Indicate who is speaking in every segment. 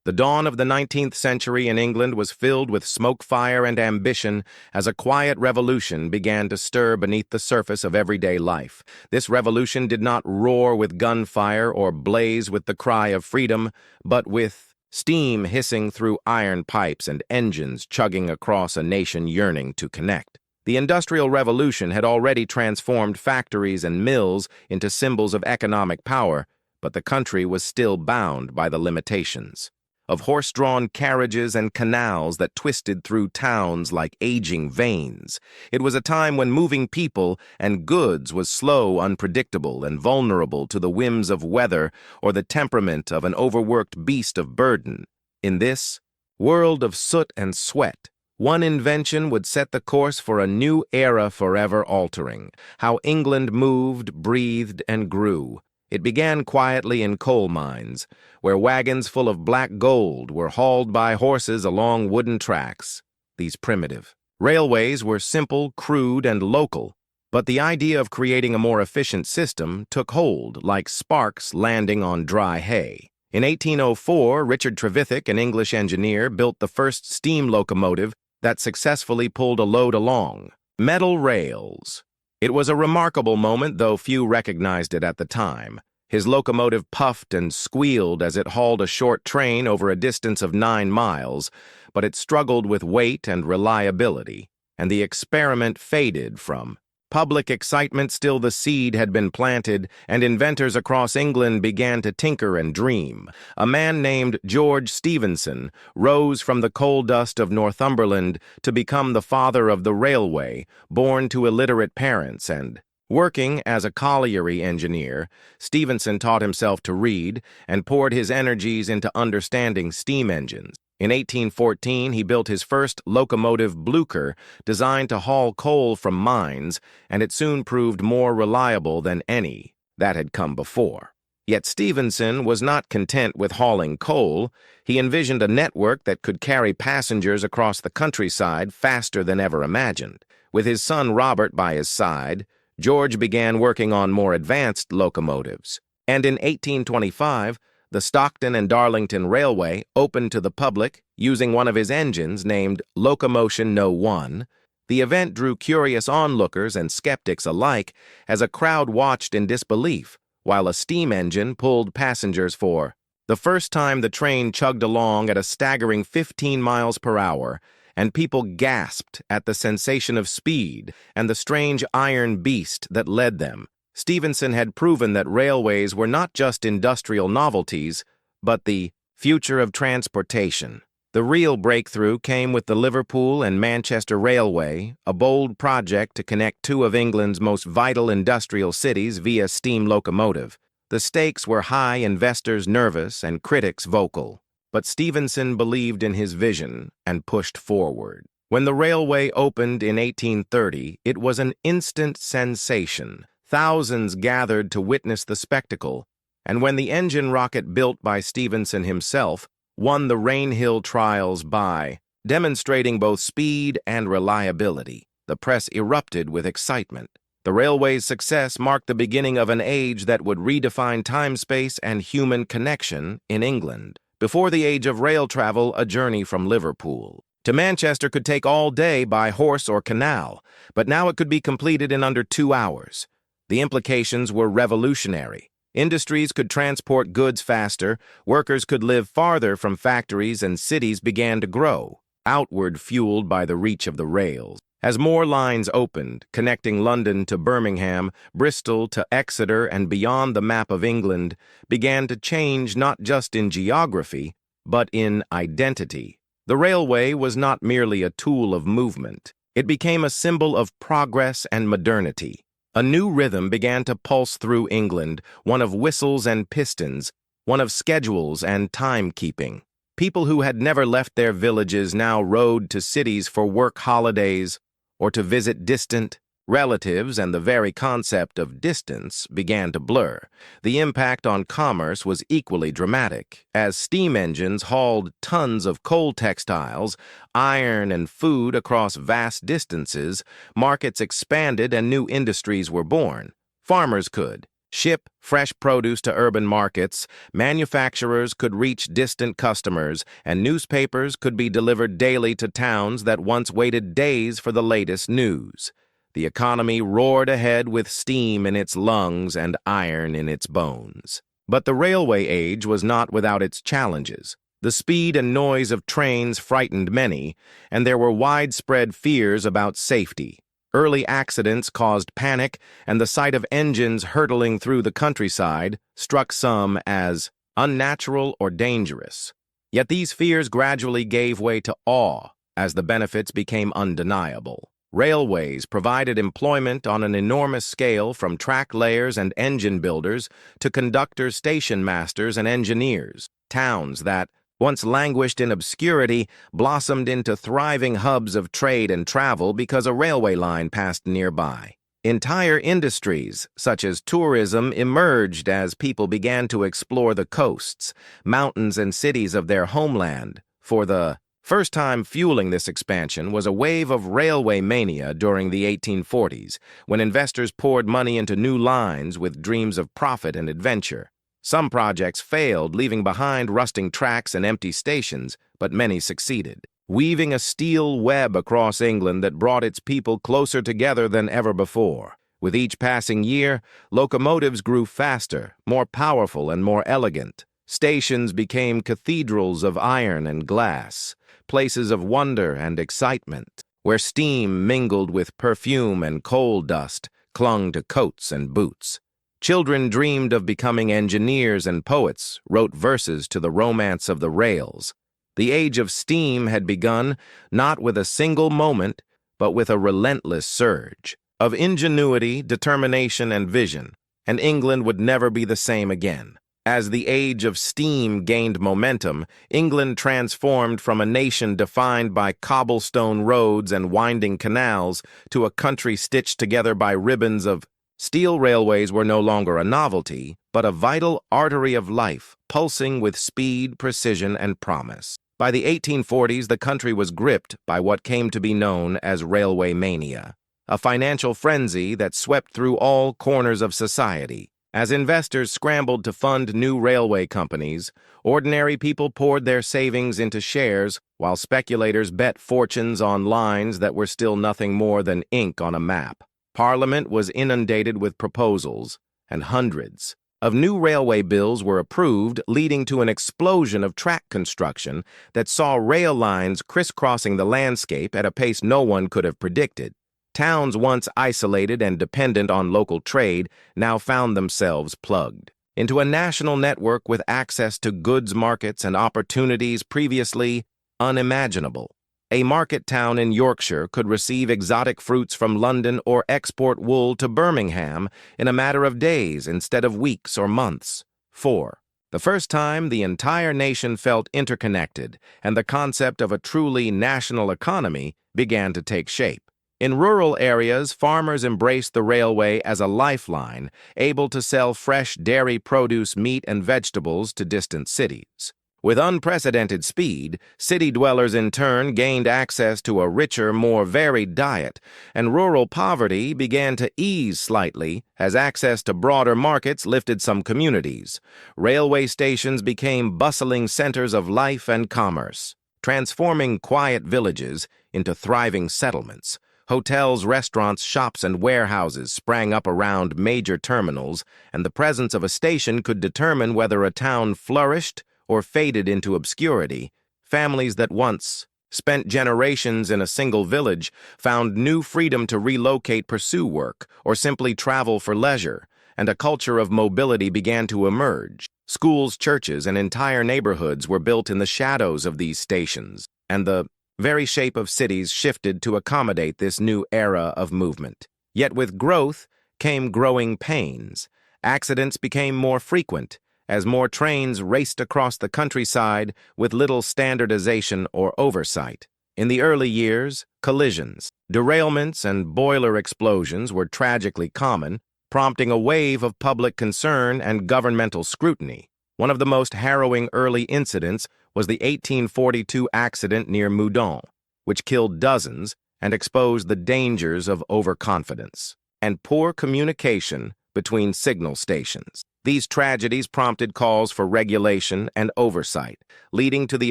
Speaker 1: The dawn of the 19th century in England was filled with smoke, fire, and ambition as a quiet revolution began to stir beneath the surface of everyday life. This revolution did not roar with gunfire or blaze with the cry of freedom, but with steam hissing through iron pipes and engines chugging across a nation yearning to connect. The Industrial Revolution had already transformed factories and mills into symbols of economic power, but the country was still bound by the limitations of horse-drawn carriages and canals that twisted through towns like aging veins. It was a time when moving people and goods was slow, unpredictable, and vulnerable to the whims of weather or the temperament of an overworked beast of burden. In this world of soot and sweat, one invention would set the course for a new era forever altering how England moved, breathed, and grew. It began quietly in coal mines, where wagons full of black gold were hauled by horses along wooden tracks. These primitive railways were simple, crude, and local, but the idea of creating a more efficient system took hold like sparks landing on dry hay. In 1804, Richard Trevithick, an English engineer, built the first steam locomotive that successfully pulled a load along metal rails. It was a remarkable moment, though few recognized it at the time. His locomotive puffed and squealed as it hauled a short train over a distance of 9 miles, but it struggled with weight and reliability, and the experiment faded from public excitement. Still, the seed had been planted, and inventors across England began to tinker and dream. A man named George Stephenson rose from the coal dust of Northumberland to become the father of the railway, born to illiterate parents and working as a colliery engineer. Stephenson taught himself to read and poured his energies into understanding steam engines. In 1814, he built his first locomotive Blucher, designed to haul coal from mines, and it soon proved more reliable than any that had come before. Yet Stephenson was not content with hauling coal. He envisioned a network that could carry passengers across the countryside faster than ever imagined. With his son Robert by his side, George began working on more advanced locomotives, and in 1825, the Stockton and Darlington Railway opened to the public using one of his engines named Locomotion No. 1. The event drew curious onlookers and skeptics alike as a crowd watched in disbelief while a steam engine pulled passengers for the first time. The train chugged along at a staggering 15 miles per hour, and people gasped at the sensation of speed and the strange iron beast that led them. Stephenson had proven that railways were not just industrial novelties, but the future of transportation. The real breakthrough came with the Liverpool and Manchester Railway, a bold project to connect two of England's most vital industrial cities via steam locomotive. The stakes were high, investors nervous, and critics vocal. But Stephenson believed in his vision and pushed forward. When the railway opened in 1830, it was an instant sensation. Thousands gathered to witness the spectacle, and when the engine rocket built by Stephenson himself won the Rainhill trials by demonstrating both speed and reliability, the press erupted with excitement. The railway's success marked the beginning of an age that would redefine time, space, and human connection in England. Before the age of rail travel, a journey from Liverpool to Manchester could take all day by horse or canal, but now it could be completed in under 2 hours. The implications were revolutionary. Industries could transport goods faster, workers could live farther from factories, and cities began to grow, outward fueled by the reach of the rails. As more lines opened, connecting London to Birmingham, Bristol to Exeter, and beyond, the map of England began to change not just in geography, but in identity. The railway was not merely a tool of movement. It became a symbol of progress and modernity. A new rhythm began to pulse through England, one of whistles and pistons, one of schedules and timekeeping. People who had never left their villages now rode to cities for work holidays or to visit distant relatives, and the very concept of distance began to blur. The impact on commerce was equally dramatic. As steam engines hauled tons of coal textiles, iron, and food across vast distances, markets expanded and new industries were born. Farmers could ship fresh produce to urban markets, manufacturers could reach distant customers, and newspapers could be delivered daily to towns that once waited days for the latest news. The economy roared ahead with steam in its lungs and iron in its bones. But the railway age was not without its challenges. The speed and noise of trains frightened many, and there were widespread fears about safety. Early accidents caused panic, and the sight of engines hurtling through the countryside struck some as unnatural or dangerous. Yet these fears gradually gave way to awe as the benefits became undeniable. Railways provided employment on an enormous scale, from track layers and engine builders to conductors, station masters, and engineers. Towns that once languished in obscurity blossomed into thriving hubs of trade and travel because a railway line passed nearby. Entire industries, such as tourism, emerged as people began to explore the coasts, mountains, and cities of their homeland. For the first time fueling this expansion was a wave of railway mania during the 1840s, when investors poured money into new lines with dreams of profit and adventure. Some projects failed, leaving behind rusting tracks and empty stations, but many succeeded, weaving a steel web across England that brought its people closer together than ever before. With each passing year, locomotives grew faster, more powerful, and more elegant. Stations became cathedrals of iron and glass, places of wonder and excitement, where steam mingled with perfume and coal dust clung to coats and boots. Children dreamed of becoming engineers, and poets wrote verses to the romance of the rails. The age of steam had begun, not with a single moment, but with a relentless surge of ingenuity, determination, and vision, and England would never be the same again. As the age of steam gained momentum, England transformed from a nation defined by cobblestone roads and winding canals to a country stitched together by ribbons of steel. Railways were no longer a novelty, but a vital artery of life, pulsing with speed, precision, and promise. By the 1840s, the country was gripped by what came to be known as railway mania, a financial frenzy that swept through all corners of society. As investors scrambled to fund new railway companies, ordinary people poured their savings into shares, while speculators bet fortunes on lines that were still nothing more than ink on a map. Parliament was inundated with proposals, and hundreds of new railway bills were approved, leading to an explosion of track construction that saw rail lines crisscrossing the landscape at a pace no one could have predicted. Towns once isolated and dependent on local trade now found themselves plugged into a national network with access to goods markets and opportunities previously unimaginable. A market town in Yorkshire could receive exotic fruits from London or export wool to Birmingham in a matter of days instead of weeks or months. 4. The first time, the entire nation felt interconnected, and the concept of a truly national economy began to take shape. In rural areas, farmers embraced the railway as a lifeline, able to sell fresh dairy produce, meat, and vegetables to distant cities. With unprecedented speed, city dwellers in turn gained access to a richer, more varied diet, and rural poverty began to ease slightly as access to broader markets lifted some communities. Railway stations became bustling centers of life and commerce, transforming quiet villages into thriving settlements. Hotels, restaurants, shops, and warehouses sprang up around major terminals, and the presence of a station could determine whether a town flourished or faded into obscurity. Families that once spent generations in a single village found new freedom to relocate, pursue work, or simply travel for leisure, and a culture of mobility began to emerge. Schools, churches, and entire neighborhoods were built in the shadows of these stations, and the very shape of cities shifted to accommodate this new era of movement. Yet with growth came growing pains. Accidents became more frequent, as more trains raced across the countryside with little standardization or oversight. In the early years, collisions, derailments, and boiler explosions were tragically common, prompting a wave of public concern and governmental scrutiny. One of the most harrowing early incidents was the 1842 accident near Moudon, which killed dozens and exposed the dangers of overconfidence and poor communication between signal stations. These tragedies prompted calls for regulation and oversight, leading to the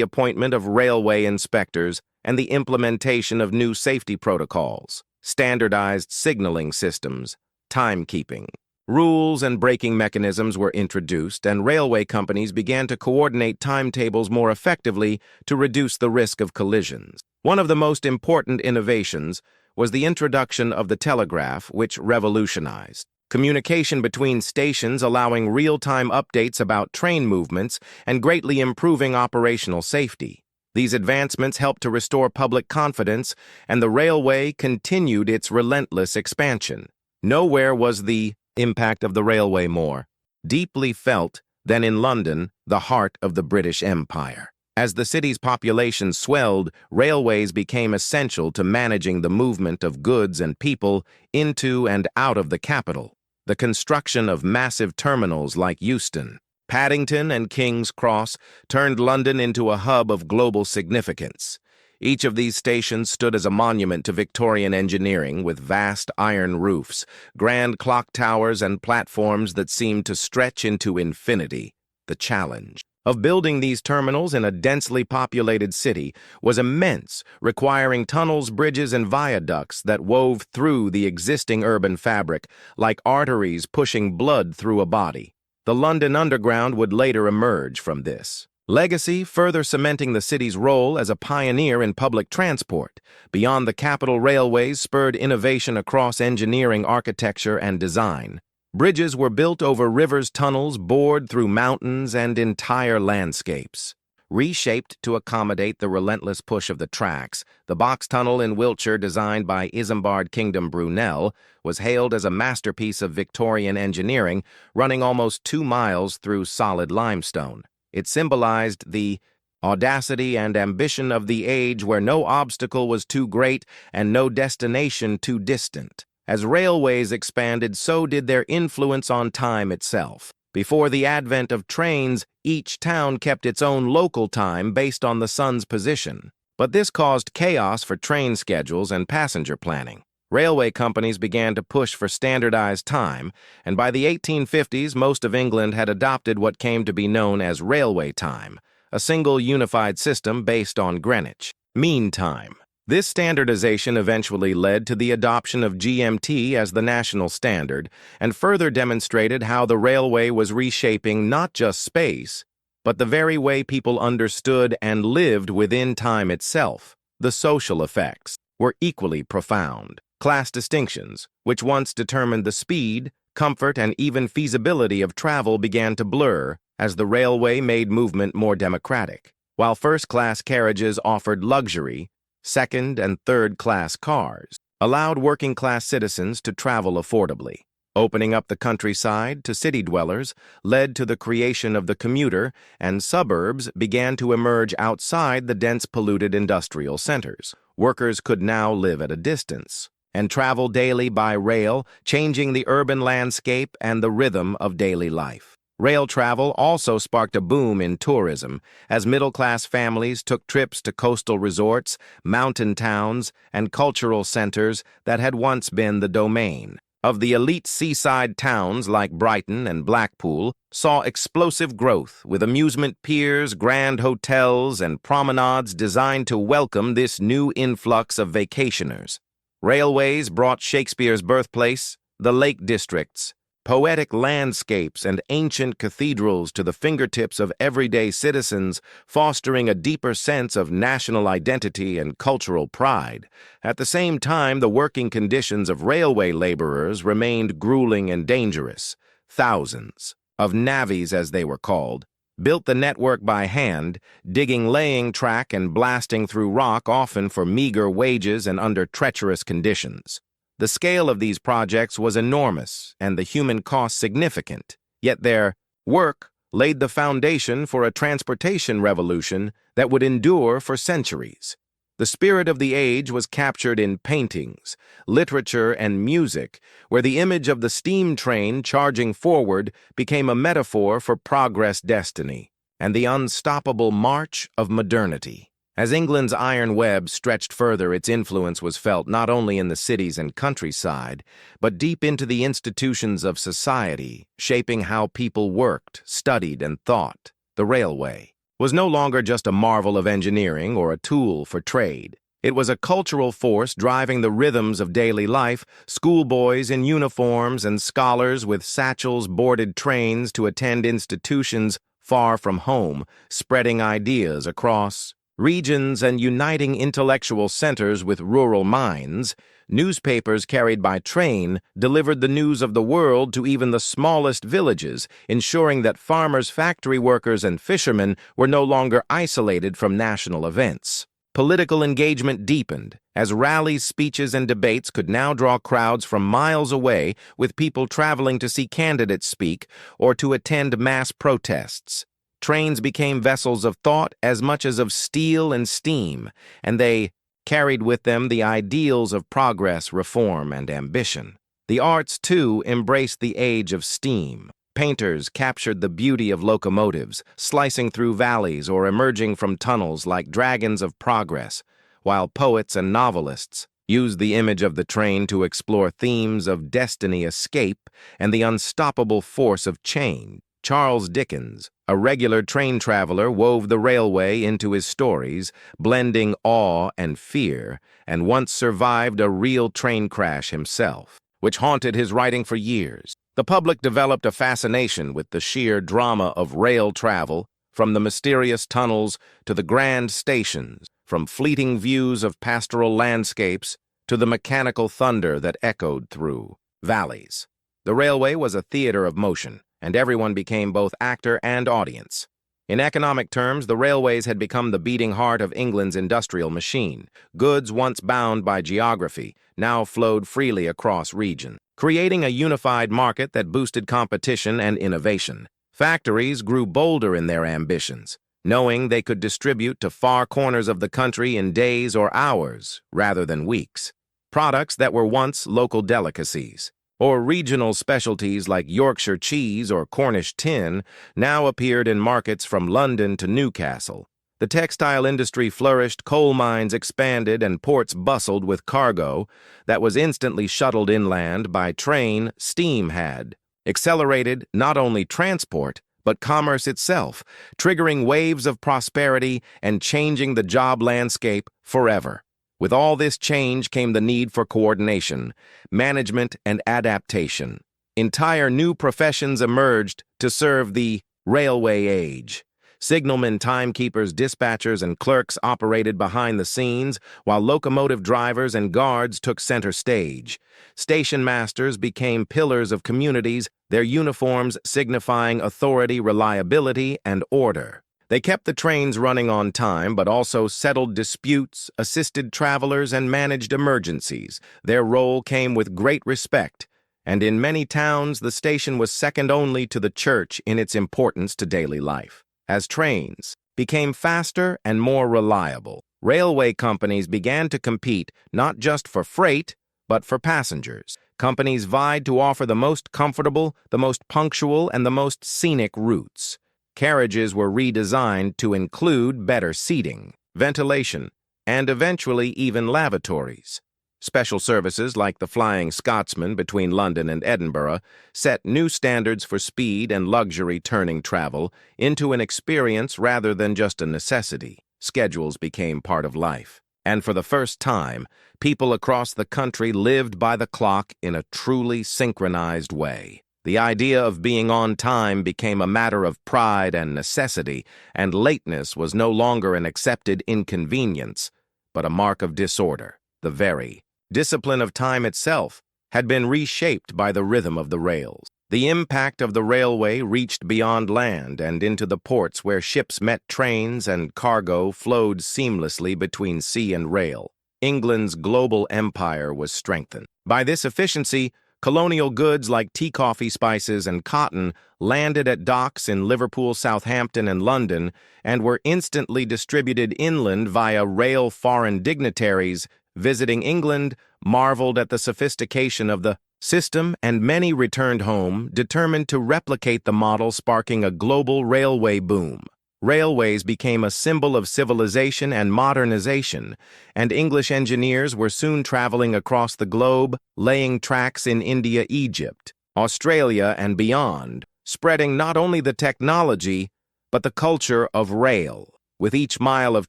Speaker 1: appointment of railway inspectors and the implementation of new safety protocols, standardized signaling systems, timekeeping. Rules and braking mechanisms were introduced, and railway companies began to coordinate timetables more effectively to reduce the risk of collisions. One of the most important innovations was the introduction of the telegraph, which revolutionized communication between stations, allowing real-time updates about train movements and greatly improving operational safety. These advancements helped to restore public confidence, and the railway continued its relentless expansion. Nowhere was the impact of the railway more deeply felt than in London, the heart of the British Empire. As the city's population swelled, railways became essential to managing the movement of goods and people into and out of the capital. The construction of massive terminals like Euston, Paddington, and King's Cross turned London into a hub of global significance. Each of these stations stood as a monument to Victorian engineering, with vast iron roofs, grand clock towers, and platforms that seemed to stretch into infinity. The challenge of building these terminals in a densely populated city was immense, requiring tunnels, bridges, and viaducts that wove through the existing urban fabric, like arteries pushing blood through a body. The London Underground would later emerge from this legacy, further cementing the city's role as a pioneer in public transport. Beyond the capital, railways spurred innovation across engineering, architecture, and design. Bridges were built over rivers, tunnels bored through mountains and entire landscapes. Reshaped to accommodate the relentless push of the tracks, the box tunnel in Wiltshire, designed by Isambard Kingdom Brunel, was hailed as a masterpiece of Victorian engineering, running almost 2 miles through solid limestone. It symbolized the audacity and ambition of the age, where no obstacle was too great and no destination too distant. As railways expanded, so did their influence on time itself. Before the advent of trains, each town kept its own local time based on the sun's position. But this caused chaos for train schedules and passenger planning. Railway companies began to push for standardized time, and by the 1850s, most of England had adopted what came to be known as railway time, a single unified system based on Greenwich Mean Time. This standardization eventually led to the adoption of GMT as the national standard, and further demonstrated how the railway was reshaping not just space, but the very way people understood and lived within time itself. The social effects were equally profound. Class distinctions, which once determined the speed, comfort, and even feasibility of travel, began to blur as the railway made movement more democratic. While first-class carriages offered luxury, second- and third-class cars allowed working-class citizens to travel affordably. Opening up the countryside to city dwellers led to the creation of the commuter, and suburbs began to emerge outside the dense, polluted industrial centers. Workers could now live at a distance and travel daily by rail, changing the urban landscape and the rhythm of daily life. Rail travel also sparked a boom in tourism, as middle-class families took trips to coastal resorts, mountain towns, and cultural centers that had once been the domain of the elite. Seaside towns like Brighton and Blackpool saw explosive growth, with amusement piers, grand hotels, and promenades designed to welcome this new influx of vacationers. Railways brought Shakespeare's birthplace, the Lake Districts, poetic landscapes, and ancient cathedrals to the fingertips of everyday citizens, fostering a deeper sense of national identity and cultural pride. At the same time, the working conditions of railway laborers remained grueling and dangerous. Thousands of navvies, as they were called, built the network by hand, digging laying track and blasting through rock, often for meager wages and under treacherous conditions. The scale of these projects was enormous and the human cost significant, yet their work laid the foundation for a transportation revolution that would endure for centuries. The spirit of the age was captured in paintings, literature, and music, where the image of the steam train charging forward became a metaphor for progress, destiny, and the unstoppable march of modernity. As England's iron web stretched further, its influence was felt not only in the cities and countryside, but deep into the institutions of society, shaping how people worked, studied, and thought. The railway was no longer just a marvel of engineering or a tool for trade. It was a cultural force driving the rhythms of daily life. Schoolboys in uniforms and scholars with satchels boarded trains to attend institutions far from home, spreading ideas across regions and uniting intellectual centers with rural minds. Newspapers carried by train delivered the news of the world to even the smallest villages, ensuring that farmers, factory workers, and fishermen were no longer isolated from national events. Political engagement deepened, as rallies, speeches, and debates could now draw crowds from miles away, with people traveling to see candidates speak or to attend mass protests. Trains became vessels of thought as much as of steel and steam, and they carried with them the ideals of progress, reform, and ambition. The arts, too, embraced the age of steam. Painters captured the beauty of locomotives, slicing through valleys or emerging from tunnels like dragons of progress, while poets and novelists used the image of the train to explore themes of destiny, escape, and the unstoppable force of change. Charles Dickens, a regular train traveler, wove the railway into his stories, blending awe and fear, and once survived a real train crash himself, which haunted his writing for years. The public developed a fascination with the sheer drama of rail travel, from the mysterious tunnels to the grand stations, from fleeting views of pastoral landscapes to the mechanical thunder that echoed through valleys. The railway was a theater of motion, and everyone became both actor and audience. In economic terms, the railways had become the beating heart of England's industrial machine. Goods once bound by geography now flowed freely across regions, creating a unified market that boosted competition and innovation. Factories grew bolder in their ambitions, knowing they could distribute to far corners of the country in days or hours rather than weeks. Products that were once local delicacies, or regional specialties like Yorkshire cheese or Cornish tin, now appeared in markets from London to Newcastle. The textile industry flourished, coal mines expanded, and ports bustled with cargo that was instantly shuttled inland by train. Steam had accelerated not only transport, but commerce itself, triggering waves of prosperity and changing the job landscape forever. With all this change came the need for coordination, management, and adaptation. Entire new professions emerged to serve the railway age. Signalmen, timekeepers, dispatchers, and clerks operated behind the scenes, while locomotive drivers and guards took center stage. Station masters became pillars of communities, their uniforms signifying authority, reliability, and order. They kept the trains running on time, but also settled disputes, assisted travelers, and managed emergencies. Their role came with great respect, and in many towns the station was second only to the church in its importance to daily life. As trains became faster and more reliable, railway companies began to compete not just for freight, but for passengers. Companies vied to offer the most comfortable, the most punctual, and the most scenic routes. Carriages were redesigned to include better seating, ventilation, and eventually even lavatories. Special services like the Flying Scotsman between London and Edinburgh set new standards for speed and luxury, turning travel into an experience rather than just a necessity. Schedules became part of life, and for the first time, people across the country lived by the clock in a truly synchronized way. The idea of being on time became a matter of pride and necessity, and lateness was no longer an accepted inconvenience, but a mark of disorder. The very discipline of time itself had been reshaped by the rhythm of the rails. The impact of the railway reached beyond land and into the ports where ships met trains and cargo flowed seamlessly between sea and rail. England's global empire was strengthened. By this efficiency, colonial goods like tea, coffee, spices, and cotton landed at docks in Liverpool, Southampton, and London and were instantly distributed inland via rail. Foreign dignitaries visiting England marveled at the sophistication of the system, and many returned home determined to replicate the model, sparking a global railway boom. Railways became a symbol of civilization and modernization, and English engineers were soon traveling across the globe, laying tracks in India, Egypt, Australia, and beyond, spreading not only the technology, but the culture of rail. With each mile of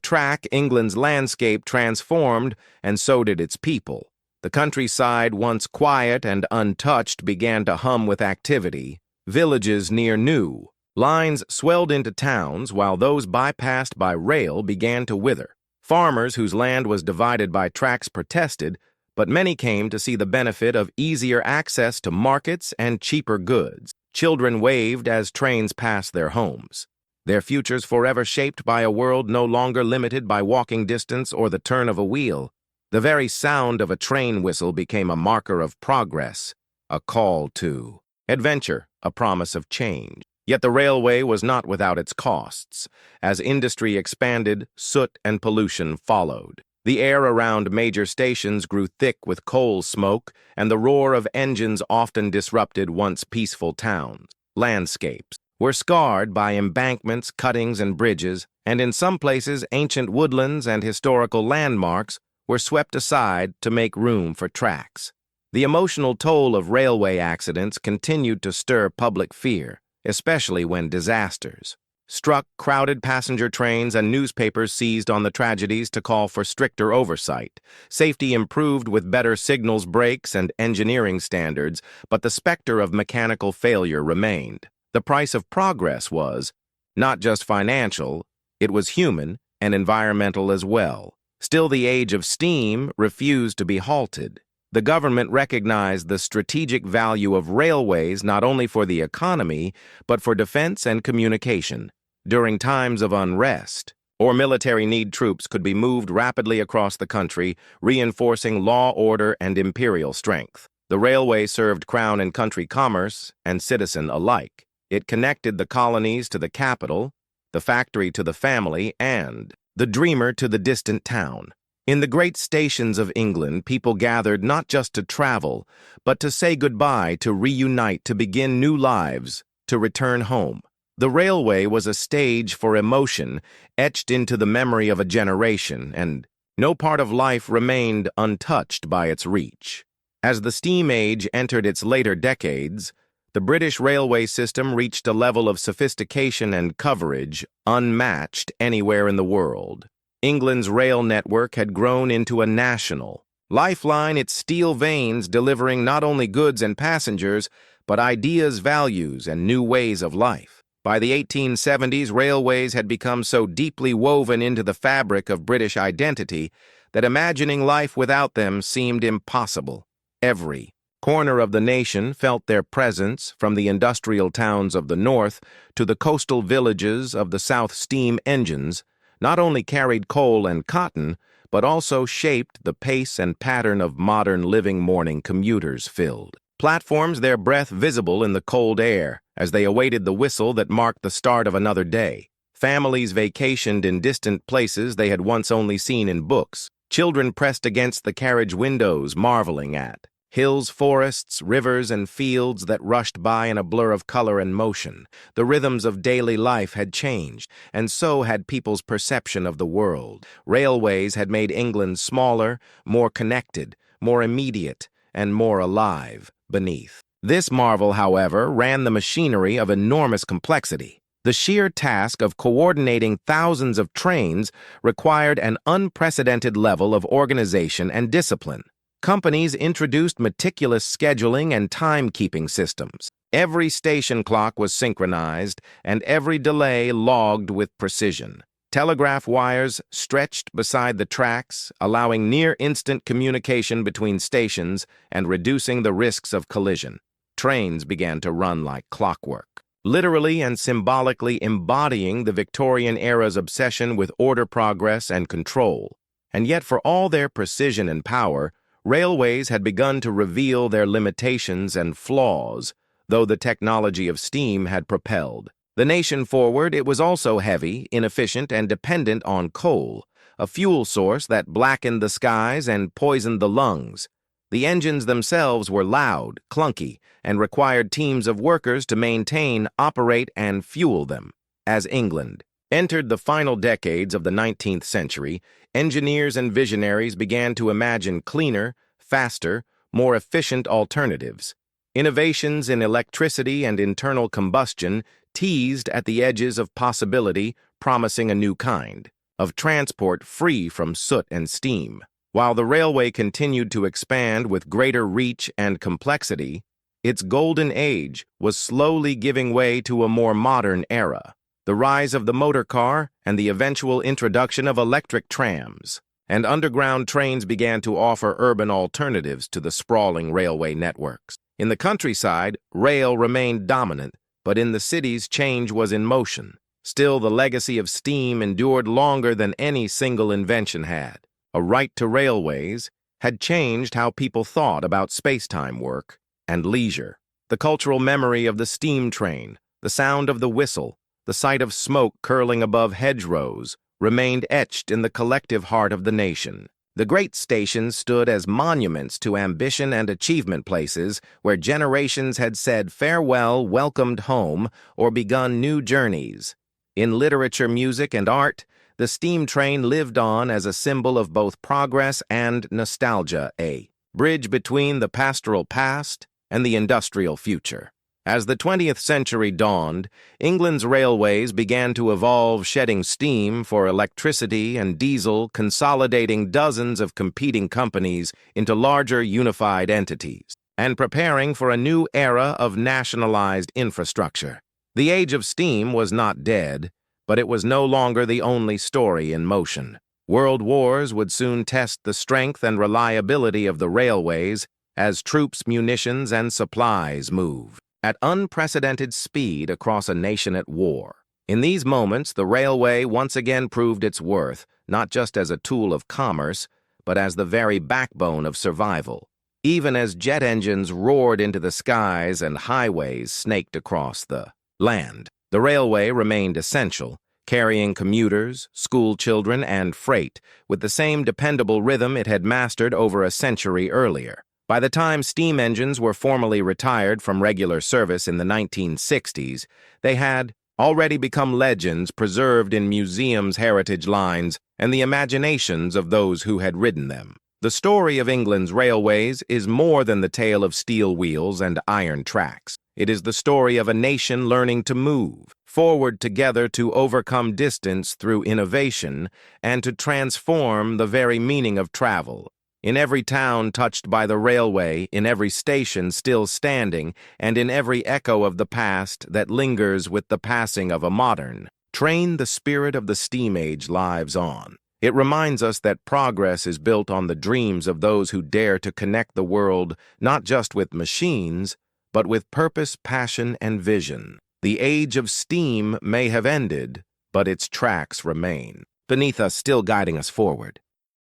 Speaker 1: track, England's landscape transformed, and so did its people. The countryside, once quiet and untouched, began to hum with activity. Villages near new. Lines swelled into towns, while those bypassed by rail began to wither. Farmers whose land was divided by tracks protested, but many came to see the benefit of easier access to markets and cheaper goods. Children waved as trains passed their homes. Their futures forever shaped by a world no longer limited by walking distance or the turn of a wheel. The very sound of a train whistle became a marker of progress, a call to adventure, a promise of change. Yet the railway was not without its costs. As industry expanded, soot and pollution followed. The air around major stations grew thick with coal smoke, and the roar of engines often disrupted once peaceful towns. Landscapes were scarred by embankments, cuttings, and bridges, and in some places ancient woodlands and historical landmarks were swept aside to make room for tracks. The emotional toll of railway accidents continued to stir public fear, especially when disasters struck. Crowded passenger trains and newspapers seized on the tragedies to call for stricter oversight. Safety improved with better signals, brakes, and engineering standards, but the specter of mechanical failure remained. The price of progress was not just financial, it was human and environmental as well. Still, the age of steam refused to be halted. The government recognized the strategic value of railways not only for the economy, but for defense and communication. During times of unrest or military need, troops could be moved rapidly across the country, reinforcing law, order, and imperial strength. The railway served crown and country commerce and citizen alike. It connected the colonies to the capital, the factory to the family, and the dreamer to the distant town. In the great stations of England, people gathered not just to travel, but to say goodbye, to reunite, to begin new lives, to return home. The railway was a stage for emotion etched into the memory of a generation, and no part of life remained untouched by its reach. As the steam age entered its later decades, the British railway system reached a level of sophistication and coverage unmatched anywhere in the world. England's rail network had grown into a national lifeline, its steel veins delivering not only goods and passengers, but ideas, values, and new ways of life. By the 1870s, railways had become so deeply woven into the fabric of British identity that imagining life without them seemed impossible. Every corner of the nation felt their presence, from the industrial towns of the north to the coastal villages of the south. Steam engines not only carried coal and cotton, but also shaped the pace and pattern of modern living. Morning commuters filled platforms, their breath visible in the cold air, as they awaited the whistle that marked the start of another day. Families vacationed in distant places they had once only seen in books. Children pressed against the carriage windows, marveling at hills, forests, rivers, and fields that rushed by in a blur of color and motion. The rhythms of daily life had changed, and so had people's perception of the world. Railways had made England smaller, more connected, more immediate, and more alive. Beneath this marvel, however, ran the machinery of enormous complexity. The sheer task of coordinating thousands of trains required an unprecedented level of organization and discipline. Companies introduced meticulous scheduling and timekeeping systems. Every station clock was synchronized, and every delay logged with precision. Telegraph wires stretched beside the tracks, allowing near-instant communication between stations and reducing the risks of collision. Trains began to run like clockwork, literally and symbolically embodying the Victorian era's obsession with order, progress, and control. And yet, for all their precision and power, railways had begun to reveal their limitations and flaws. Though the technology of steam had propelled the nation forward, it was also heavy, inefficient, and dependent on coal, a fuel source that blackened the skies and poisoned the lungs. The engines themselves were loud, clunky, and required teams of workers to maintain, operate, and fuel them. As England Entered the final decades of the 19th century, engineers and visionaries began to imagine cleaner, faster, more efficient alternatives. Innovations in electricity and internal combustion teased at the edges of possibility, promising a new kind of transport free from soot and steam. While the railway continued to expand with greater reach and complexity, its golden age was slowly giving way to a more modern era. The rise of the motor car and the eventual introduction of electric trams and underground trains began to offer urban alternatives to the sprawling railway networks. In the countryside, rail remained dominant, but in the cities, change was in motion. Still, the legacy of steam endured longer than any single invention had. A right to railways had changed how people thought about space-time work and leisure. The cultural memory of the steam train, the sound of the whistle, the sight of smoke curling above hedgerows remained etched in the collective heart of the nation. The great stations stood as monuments to ambition and achievement, places where generations had said farewell, welcomed home, or begun new journeys. In literature, music, and art, the steam train lived on as a symbol of both progress and nostalgia, a bridge between the pastoral past and the industrial future. As the 20th century dawned, England's railways began to evolve, shedding steam for electricity and diesel, consolidating dozens of competing companies into larger unified entities, and preparing for a new era of nationalized infrastructure. The age of steam was not dead, but it was no longer the only story in motion. World wars would soon test the strength and reliability of the railways as troops, munitions, and supplies moved at unprecedented speed across a nation at war. In these moments, the railway once again proved its worth, not just as a tool of commerce, but as the very backbone of survival. Even as jet engines roared into the skies and highways snaked across the land, the railway remained essential, carrying commuters, school children, and freight with the same dependable rhythm it had mastered over a century earlier. By the time steam engines were formally retired from regular service in the 1960s, they had already become legends preserved in museums' heritage lines and the imaginations of those who had ridden them. The story of England's railways is more than the tale of steel wheels and iron tracks. It is the story of a nation learning to move forward together to overcome distance through innovation and to transform the very meaning of travel. In every town touched by the railway, in every station still standing, and in every echo of the past that lingers with the passing of a modern train, the spirit of the steam age lives on. It reminds us that progress is built on the dreams of those who dare to connect the world not just with machines, but with purpose, passion, and vision. The age of steam may have ended, but its tracks remain beneath us, still guiding us forward.